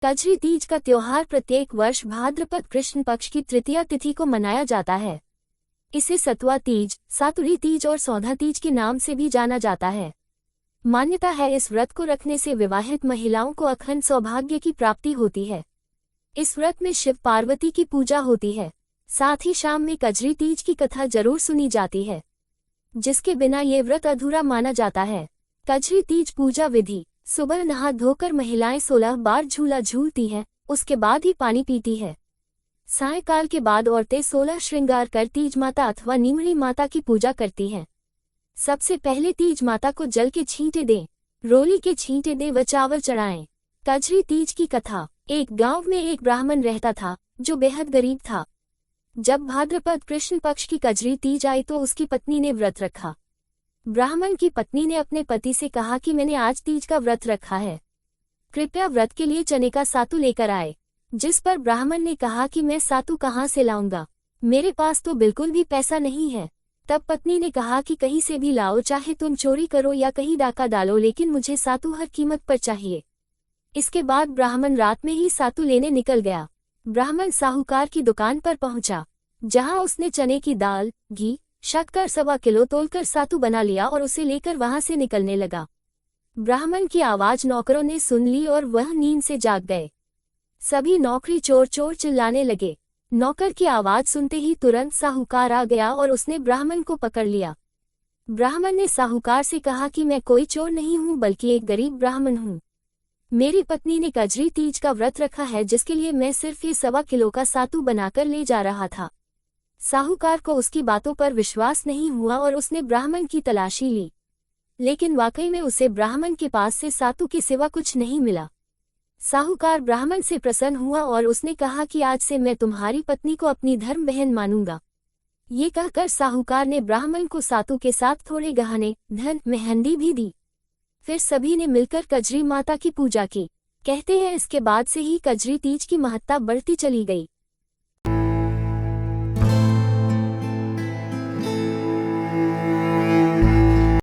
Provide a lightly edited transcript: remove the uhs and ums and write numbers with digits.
कजरी तीज का त्योहार प्रत्येक वर्ष भाद्रपद कृष्ण पक्ष की तृतीया तिथि को मनाया जाता है। इसे सतुआ तीज, सातुरी तीज और सौधा तीज के नाम से भी जाना जाता है। मान्यता है इस व्रत को रखने से विवाहित महिलाओं को अखंड सौभाग्य की प्राप्ति होती है। इस व्रत में शिव पार्वती की पूजा होती है। साथ ही शाम में कजरी तीज की कथा जरूर सुनी जाती है, जिसके बिना ये व्रत अधूरा माना जाता है। कजरी तीज पूजा विधि: सुबह नहा धोकर महिलाएं 16 बार झूला झूलती हैं, उसके बाद ही पानी पीती है। सायंकाल के बाद औरतें 16 श्रृंगार कर तीज माता अथवा नीमड़ी माता की पूजा करती हैं। सबसे पहले तीज माता को जल के छींटे दें, रोली के छींटे दें व चावल चढ़ाएं। कजरी तीज की कथा: एक गांव में एक ब्राह्मण रहता था जो बेहद गरीब था। जब भाद्रपद कृष्ण पक्ष की कजरी तीज आई तो उसकी पत्नी ने व्रत रखा। ब्राह्मण की पत्नी ने अपने पति से कहा कि मैंने आज तीज का व्रत रखा है, कृपया व्रत के लिए चने का सातू लेकर आए। जिस पर ब्राह्मण ने कहा कि मैं सातू कहाँ से लाऊंगा, मेरे पास तो बिल्कुल भी पैसा नहीं है। तब पत्नी ने कहा कि कहीं से भी लाओ, चाहे तुम चोरी करो या कहीं डाका डालो, लेकिन मुझे सातू हर कीमत पर चाहिए। इसके बाद ब्राह्मण रात में ही सातू लेने निकल गया। ब्राह्मण साहूकार की दुकान पर पहुंचा, जहां उसने चने की दाल, घी, शक्कर 1.25 किलो तोलकर सातू बना लिया और उसे लेकर वहां से निकलने लगा। ब्राह्मण की आवाज नौकरों ने सुन ली और वह नींद से जाग गए। सभी नौकरी चोर चोर चिल्लाने लगे। नौकर की आवाज सुनते ही तुरंत साहूकार आ गया और उसने ब्राह्मण को पकड़ लिया। ब्राह्मण ने साहूकार से कहा कि मैं कोई चोर नहीं हूं, बल्कि एक गरीब ब्राह्मण हूं। मेरी पत्नी ने कजरी तीज का व्रत रखा है, जिसके लिए मैं सिर्फ ये 1.25 किलो का सातू बनाकर ले जा रहा था। साहूकार को उसकी बातों पर विश्वास नहीं हुआ और उसने ब्राह्मण की तलाशी ली, लेकिन वाकई में उसे ब्राह्मण के पास से सातू के सिवा कुछ नहीं मिला। साहूकार ब्राह्मण से प्रसन्न हुआ और उसने कहा कि आज से मैं तुम्हारी पत्नी को अपनी धर्म बहन मानूंगा। ये कहकर साहूकार ने ब्राह्मण को सातू के साथ थोड़े गहने, धन, मेहंदी भी दी। फिर सभी ने मिलकर कजरी माता की पूजा की। कहते हैं इसके बाद से ही कजरी तीज की महत्ता बढ़ती चली गई।